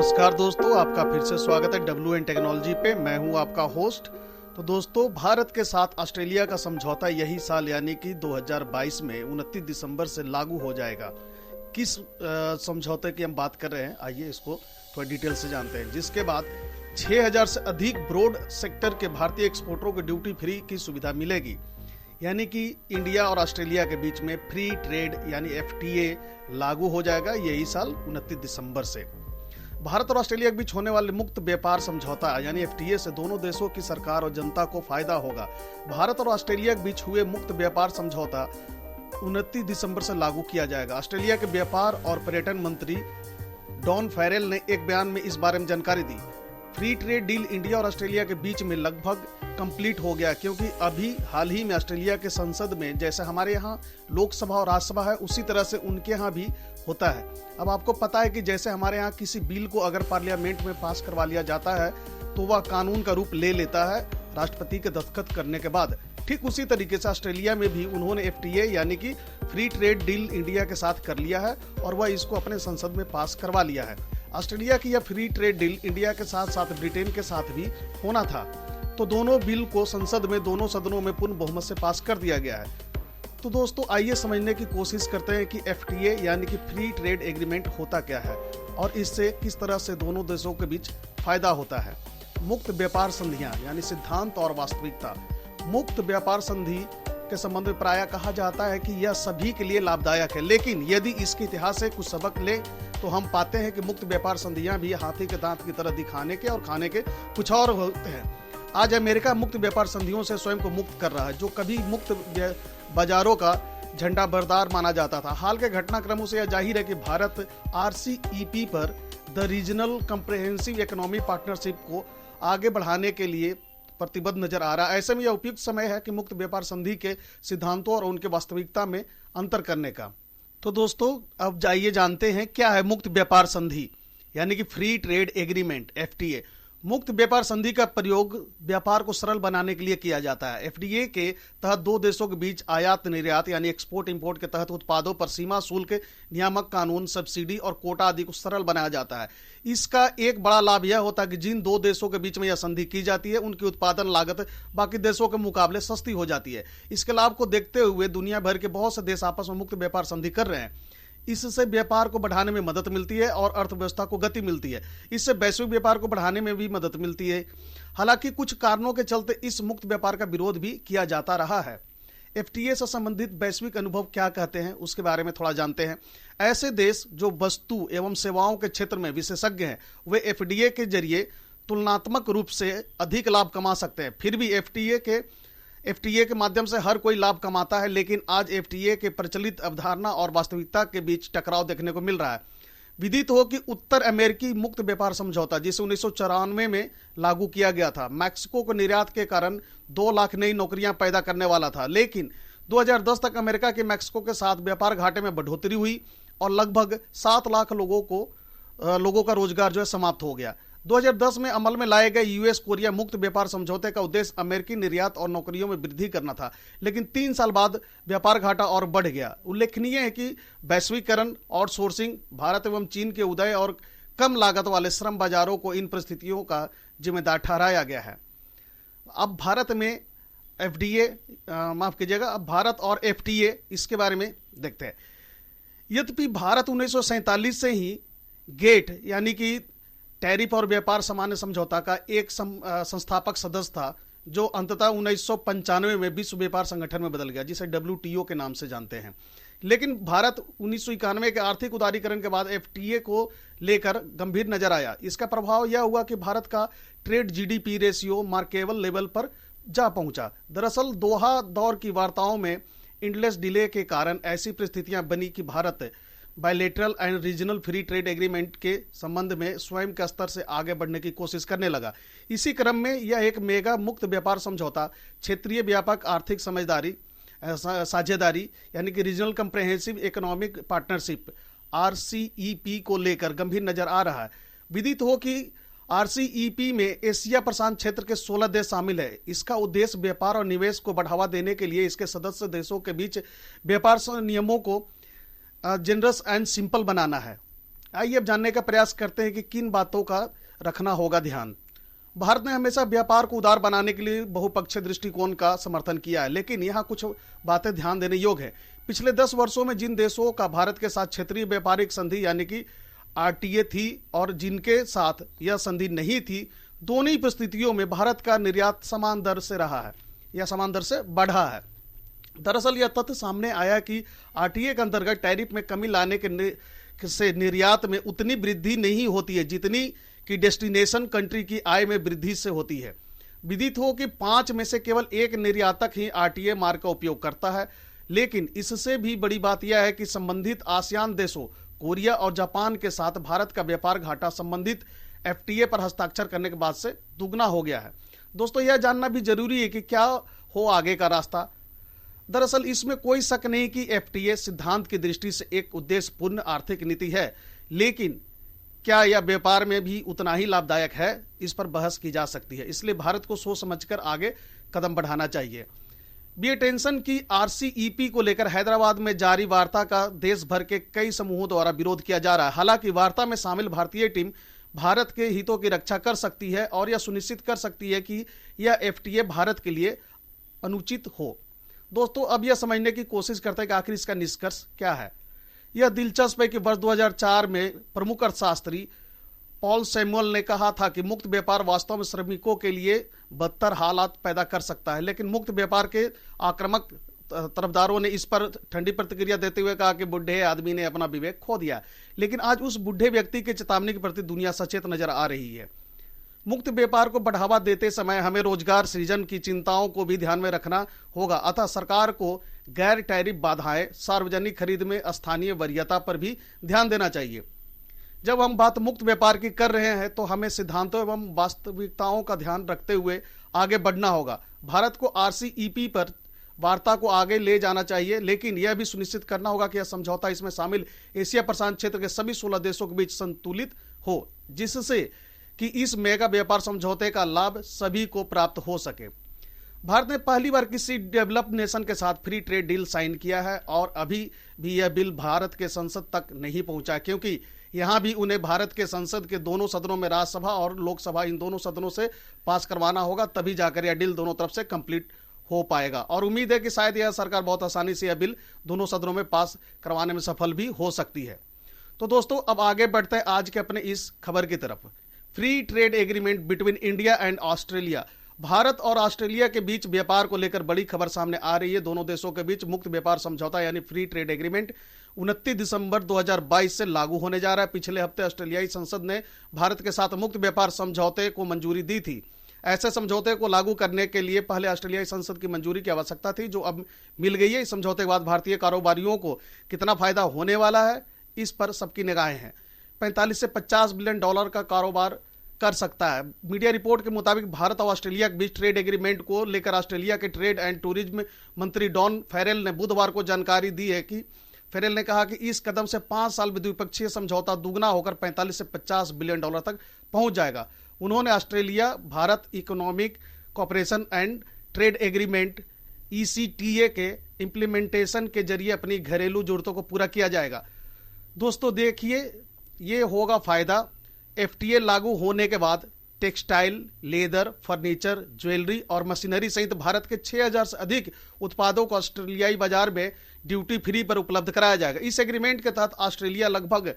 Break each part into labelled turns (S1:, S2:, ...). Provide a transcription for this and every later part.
S1: नमस्कार दोस्तों, आपका फिर से स्वागत है WN टेक्नोलॉजी पे। मैं हूं आपका होस्ट। तो दोस्तों, भारत के साथ ऑस्ट्रेलिया का समझौता यही साल यानी कि 2022 में 29 दिसंबर से लागू हो जाएगा। किस समझौते की हम बात कर रहे हैं, आइए इसको थोड़ा डिटेल से जानते हैं। जिसके बाद 6000 से अधिक ब्रॉड सेक्टर के भारतीय एक्सपोर्टरों को ड्यूटी फ्री की सुविधा मिलेगी। यानी कि इंडिया और ऑस्ट्रेलिया के बीच में फ्री ट्रेड यानी FTA लागू हो जाएगा यही साल 29 दिसंबर से। भारत और ऑस्ट्रेलिया के बीच होने वाले मुक्त व्यापार समझौता यानी FTA से दोनों देशों की सरकार और जनता को फायदा होगा। भारत और ऑस्ट्रेलिया के बीच हुए मुक्त व्यापार समझौता 29 दिसंबर से लागू किया जाएगा। ऑस्ट्रेलिया के व्यापार और पर्यटन मंत्री डॉन फैरेल ने एक बयान में इस बारे में जानकारी दी। फ्री ट्रेड डील इंडिया और ऑस्ट्रेलिया के बीच में लगभग कंप्लीट हो गया, क्योंकि अभी हाल ही में ऑस्ट्रेलिया के संसद में जैसे हमारे यहाँ लोकसभा और राज्यसभा है उसी तरह से उनके यहाँ भी होता है। अब आपको पता है कि जैसे हमारे यहाँ किसी बिल को अगर पार्लियामेंट में पास करवा लिया जाता है तो वह कानून का रूप ले लेता है राष्ट्रपति के दस्तखत करने के बाद। ठीक उसी तरीके से ऑस्ट्रेलिया में भी उन्होंने FTA यानी कि फ्री ट्रेड डील इंडिया के साथ कर लिया है और वह इसको अपने संसद में पास करवा लिया है। ऑस्ट्रेलिया की यह फ्री ट्रेड डील इंडिया के साथ साथ ब्रिटेन के साथ भी होना था, तो दोनों बिल को संसद में दोनों सदनों में पूर्ण बहुमत से पास कर दिया गया है। तो दोस्तों, आइए समझने की कोशिश करते हैं कि FTA यानी कि फ्री ट्रेड एग्रीमेंट होता क्या है और इससे किस तरह से दोनों देशों के बीच फायदा होता है। मुक्त व्यापार संधियां यानी सिद्धांत और वास्तविकता। मुक्त व्यापार संधि के संबंध में प्रायः कहा जाता है कि यह सभी के लिए लाभदायक है, लेकिन यदि इसके इतिहास से कुछ सबक ले तो हम पाते हैं कि मुक्त व्यापार संधियां भी हाथी के दांत की तरह दिखाने के और खाने के कुछ और होते हैं। आज अमेरिका मुक्त व्यापार संधियों से स्वयं को मुक्त कर रहा है, जो कभी मुक्त बाजारों का झंडा बरदार माना जाता था। हाल के घटनाक्रमों से यह जाहिर है कि भारत RCEP पर the regional comprehensive economic partnership को आगे बढ़ाने के लिए प्रतिबद्ध नजर आ रहा है। ऐसे में यह उपयुक्त समय है कि मुक्त व्यापार संधि के सिद्धांतों और उनके वास्तविकता में अंतर करने का। तो दोस्तों, अब जाइए जानते हैं क्या है मुक्त व्यापार संधि यानी कि फ्री ट्रेड एग्रीमेंट FTA। मुक्त व्यापार संधि का प्रयोग व्यापार को सरल बनाने के लिए किया जाता है। FTA के तहत दो देशों के बीच आयात निर्यात यानी एक्सपोर्ट इंपोर्ट के तहत उत्पादों पर सीमा शुल्क, नियामक कानून, सब्सिडी और कोटा आदि को सरल बनाया जाता है। इसका एक बड़ा लाभ यह होता है कि जिन दो देशों के बीच में यह संधि की जाती है उनकी उत्पादन लागत बाकी देशों के मुकाबले सस्ती हो जाती है। इसके लाभ को देखते हुए दुनिया भर के बहुत से देश आपस में मुक्त व्यापार संधि कर रहे हैं। इससे व्यापार को बढ़ाने में मदद मिलती है और अर्थव्यवस्था को गति मिलती है। इससे वैश्विक व्यापार को बढ़ाने में भी मदद मिलती है। हालांकि कुछ कारणों के चलते इस मुक्त व्यापार का विरोध भी किया जाता रहा है। FTA से संबंधित वैश्विक अनुभव क्या कहते हैं उसके बारे में थोड़ा जानते हैं। ऐसे देश जो वस्तु एवं सेवाओं के क्षेत्र में विशेषज्ञ हैं वे FTA के जरिए तुलनात्मक रूप से अधिक लाभ कमा सकते हैं। फिर भी FTA के माध्यम से हर कोई लाभ कमाता है, लेकिन आज FTA के प्रचलित अवधारणा और वास्तविकता के बीच टकराव देखने को मिल रहा है। विदित हो कि उत्तर अमेरिकी मुक्त व्यापार समझौता जिसे 1994 में लागू किया गया था, मैक्सिको को निर्यात के कारण 2 लाख नई नौकरियां पैदा करने वाला था, लेकिन 2010 तक अमेरिका के मैक्सिको के साथ व्यापार घाटे में बढ़ोतरी हुई और लगभग 7 लाख लोगों का रोजगार जो है समाप्त हो गया। 2010 में अमल में लाए गए US कोरिया मुक्त व्यापार समझौते का उद्देश्य अमेरिकी निर्यात और नौकरियों में वृद्धि करना था, लेकिन 3 साल बाद व्यापार घाटा और बढ़ गया। उल्लेखनीय है कि वैश्वीकरण, आउटसोर्सिंग, भारत एवं चीन के उदय और कम लागत वाले श्रम बाजारों को इन परिस्थितियों का जिम्मेदार ठहराया गया है। अब भारत में अब भारत और FTA इसके बारे में देखते हैं। यद्यपि भारत 1947 से ही गेट यानी कि टैरिफ और व्यापार सामान्य समझौता का एक संस्थापक सदस्य था, जो अंततः 1995 में विश्व व्यापार संगठन में बदल गया, जिसे WTO के नाम से जानते हैं। लेकिन भारत 1991 के आर्थिक उदारीकरण के बाद FTA को लेकर गंभीर नजर आया। इसका प्रभाव यह हुआ कि भारत का trade GDP ratio markable level पर जा पहुंचा। दरअसल दोहा दौर की वार्ताओं में इंडलेस डिले के कारण ऐसी परिस्थितियां बनी कि Bharat bilateral and regional free trade agreement के संबंध में स्वयं के स्तर से आगे बढ़ने की कोशिश करने लगा। इसी क्रम में यह एक मेगा मुक्त व्यापार समझौता क्षेत्रीय व्यापक आर्थिक साझेदारी यानी कि regional comprehensive economic partnership RCEP को लेकर गंभीर नजर आ रहा है। विदित हो कि RCEP में एशिया प्रशांत क्षेत्र के 16 देश शामिल है। इसका उद्देश्य व्यापार और निवेश को बढ़ावा देने के लिए इसके सदस्य देशों के बीच व्यापार नियमों को जनरस एंड सिंपल बनाना है। आइए अब जानने का प्रयास करते हैं कि किन बातों का रखना होगा ध्यान। भारत ने हमेशा व्यापार को उदार बनाने के लिए बहुपक्षीय दृष्टिकोण का समर्थन किया है, लेकिन यहाँ कुछ बातें ध्यान देने योग्य है। पिछले 10 वर्षों में जिन देशों का भारत के साथ क्षेत्रीय व्यापारिक संधि यानी कि आरटीए थी और जिनके साथ यह संधि नहीं थी, दोनों ही परिस्थितियों में भारत का निर्यात समान दर से रहा है या समान दर से बढ़ा है। दरअसल यह तथ्य सामने आया कि आरटीए के अंतर्गत टैरिफ में कमी लाने से निर्यात में उतनी वृद्धि नहीं होती है जितनी कि डेस्टिनेशन कंट्री की आय में वृद्धि से होती है। विदित हो कि 5 में से केवल एक निर्यातक ही आरटीए मार्ग का उपयोग करता है, लेकिन इससे भी बड़ी बात यह है कि संबंधित आसियान देशों कोरिया और जापान के साथ भारत का व्यापार घाटा संबंधित एफटीए पर हस्ताक्षर करने के बाद से दुगना हो गया है। दोस्तों, यह जानना भी जरूरी है कि क्या हो आगे का रास्ता। दरअसल इसमें कोई शक नहीं कि एफटीए सिद्धांत की दृष्टि से एक उद्देश्यपूर्ण आर्थिक नीति है, लेकिन क्या यह व्यापार में भी उतना ही लाभदायक है, इस पर बहस की जा सकती है। इसलिए भारत को सोच समझकर आगे कदम बढ़ाना चाहिए। बी टेंशन की आरसीईपी को लेकर हैदराबाद में जारी वार्ता का देश भर के कई समूहों द्वारा विरोध किया जा रहा है। हालांकि वार्ता में शामिल भारतीय टीम भारत के हितों की रक्षा कर सकती है और यह सुनिश्चित कर सकती है कि यह एफटीए भारत के लिए अनुचित हो। दोस्तों, अब यह समझने की कोशिश करते हैं कि आखिर इसका निष्कर्ष क्या है। यह दिलचस्प है कि वर्ष 2004 में प्रमुख अर्थशास्त्री पॉल सैमुअल ने कहा था कि मुक्त व्यापार वास्तव में श्रमिकों के लिए बदतर हालात पैदा कर सकता है, लेकिन मुक्त व्यापार के आक्रामक तरफदारों ने इस पर ठंडी प्रतिक्रिया देते हुए कहा कि बुढ़े आदमी ने अपना विवेक खो दिया। लेकिन आज उस बुढ़े व्यक्ति की चेतावनी के प्रति दुनिया सचेत नजर आ रही है। मुक्त व्यापार को बढ़ावा देते समय हमें रोजगार सृजन की चिंताओं को भी ध्यान में रखना होगा। अतः सरकार को गैर टैरिफ बाधाएं, सार्वजनिक खरीद में स्थानीय वरीयता पर भी ध्यान देना चाहिए। जब हम बात मुक्त व्यापार की कर रहे हैं तो हमें सिद्धांतों एवं वास्तविकताओं का ध्यान रखते हुए आगे बढ़ना होगा। भारत को आरसीईपी पर वार्ता को आगे ले जाना चाहिए, लेकिन यह भी सुनिश्चित करना होगा कि यह समझौता इसमें शामिल एशिया प्रशांत क्षेत्र के सभी 16 देशों के बीच संतुलित हो, जिससे कि इस मेगा व्यापार समझौते का लाभ सभी को प्राप्त हो सके। भारत ने पहली बार किसी डेवलप्ड नेशन के साथ फ्री ट्रेड डील साइन किया है और अभी भी यह बिल भारत के संसद तक नहीं पहुंचा, क्योंकि यहां भी उन्हें भारत के संसद के दोनों सदनों में, राज्यसभा और लोकसभा, इन दोनों सदनों से पास करवाना होगा, तभी जाकर यह डील दोनों तरफ से कंप्लीट हो पाएगा। और उम्मीद है कि शायद यह सरकार बहुत आसानी से यह बिल दोनों सदनों में पास करवाने में सफल भी हो सकती है। तो दोस्तों, अब आगे बढ़ते हैं आज के अपने इस खबर की तरफ। Free trade agreement between India and Australia. Bharat और ऑस्ट्रेलिया के बीच व्यापार को लेकर बड़ी खबर सामने आ रही है। दोनों देशों के बीच मुक्त व्यापार समझौता यानी फ्री ट्रेड एग्रीमेंट 29 दिसंबर 2022 से लागू होने जा रहा है। पिछले हफ्ते ऑस्ट्रेलियाई संसद ने भारत के साथ मुक्त व्यापार समझौते को मंजूरी दी थी। ऐसे समझौते को लागू करने के लिए पहले ऑस्ट्रेलियाई संसद की मंजूरी की आवश्यकता थी, जो अब मिल गई है। इस समझौते के बाद भारतीय कारोबारियों को कितना फायदा होने वाला है, इस पर सबकी निगाहें हैं। 45 से 50 बिलियन डॉलर का कारोबार कर सकता है। मीडिया रिपोर्ट के मुताबिक भारत और ऑस्ट्रेलिया के बीच ट्रेड एग्रीमेंट को लेकर ऑस्ट्रेलिया के ट्रेड एंड टूरिज्म मंत्री डॉन फेरेल ने बुधवार को जानकारी दी है कि फेरेल ने कहा कि इस कदम से 5 साल में द्विपक्षीय समझौता दुगना होकर 45 से 50 बिलियन डॉलर तक पहुंच जाएगा। उन्होंने Australia Bharat economic cooperation and trade agreement ECTA के इंप्लीमेंटेशन के जरिए अपनी घरेलू जरूरतों को पूरा किया जाएगा। दोस्तों देखिए, ये होगा फायदा। एफटीए लागू होने के बाद टेक्सटाइल, लेदर, फर्नीचर, ज्वेलरी और मशीनरी सहित भारत के 6000 से अधिक उत्पादों को ऑस्ट्रेलियाई बाजार में ड्यूटी फ्री पर उपलब्ध कराया जाएगा। इस एग्रीमेंट के तहत ऑस्ट्रेलिया लगभग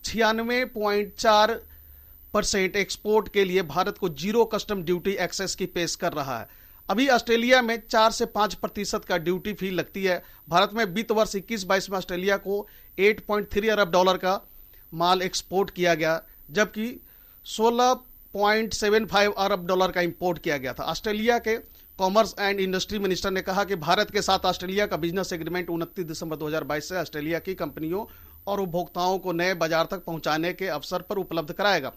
S1: 96.4% एक्सपोर्ट के लिए भारत को जीरो कस्टम ड्यूटी एक्सेस की पेश कर रहा है। अभी ऑस्ट्रेलिया में 4 से 5% का ड्यूटी फी लगती है। भारत में वित्त वर्ष 21-22 में ऑस्ट्रेलिया को 8.3 अरब डॉलर का माल एक्सपोर्ट किया गया, जबकि 16.75 अरब डॉलर का इंपोर्ट किया गया था। ऑस्ट्रेलिया के कॉमर्स एंड इंडस्ट्री मिनिस्टर ने कहा कि भारत के साथ ऑस्ट्रेलिया का बिजनेस एग्रीमेंट 29 दिसंबर 2022 से ऑस्ट्रेलिया की कंपनियों और उपभोक्ताओं को नए बाजार तक पहुंचाने के अवसर पर उपलब्ध कराएगा।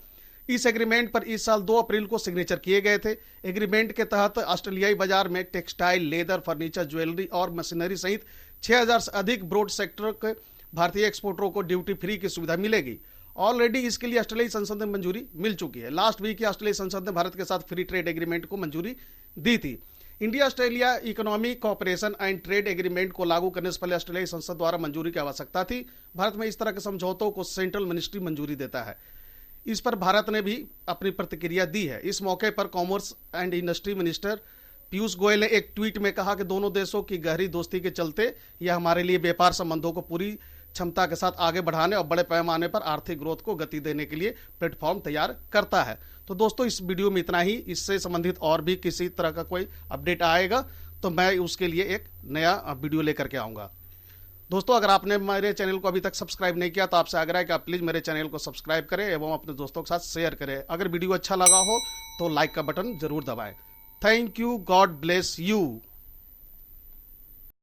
S1: इस एग्रीमेंट पर इस साल 2 अप्रैल को सिग्नेचर किए गए थे। एग्रीमेंट के तहत ऑस्ट्रेलियाई बाजार में टेक्सटाइल, लेदर, फर्नीचर, ज्वेलरी और मशीनरी सहित 6000 से अधिक ब्रॉड सेक्टर के भारतीय एक्सपोर्टरों को ड्यूटी फ्री की सुविधा मिलेगी। ऑलरेडी इसके लिए ऑस्ट्रेलियाई संसद में मंजूरी मिल चुकी है। लास्ट वीक ऑस्ट्रेलियाई संसद ने भारत के साथ फ्री ट्रेड एग्रीमेंट को मंजूरी दी थी। India Australia economic cooperation and trade agreement को लागू करने से पहले ऑस्ट्रेलियाई संसद द्वारा मंजूरी की आवश्यकता थी। भारत में इस तरह के समझौतों को सेंट्रल मिनिस्ट्री मंजूरी देता है। इस पर भारत ने भी अपनी प्रतिक्रिया दी है। इस मौके पर commerce and industry minister Piyush Goyal ने एक ट्वीट में कहा कि दोनों देशों की गहरी दोस्ती के चलते यह हमारे लिए व्यापार संबंधों को पूरी क्षमता के साथ आगे बढ़ाने और बड़े पैमाने पर आर्थिक ग्रोथ को गति देने के लिए प्लेटफॉर्म तैयार करता है। तो दोस्तों, इस वीडियो में इतना ही। इससे संबंधित और भी किसी तरह का कोई अपडेट आएगा तो मैं उसके लिए एक नया वीडियो लेकर के आऊँगा। दोस्तों, अगर आपने मेरे चैनल को अभी तक सब्सक्राइब नहीं किया तो आपसे आग्रह है कि आप प्लीज़ मेरे चैनल को सब्सक्राइब करें एवं अपने दोस्तों के साथ शेयर करें। अगर वीडियो अच्छा लगा हो तो लाइक का बटन जरूर दबाएं। Thank you. God bless you.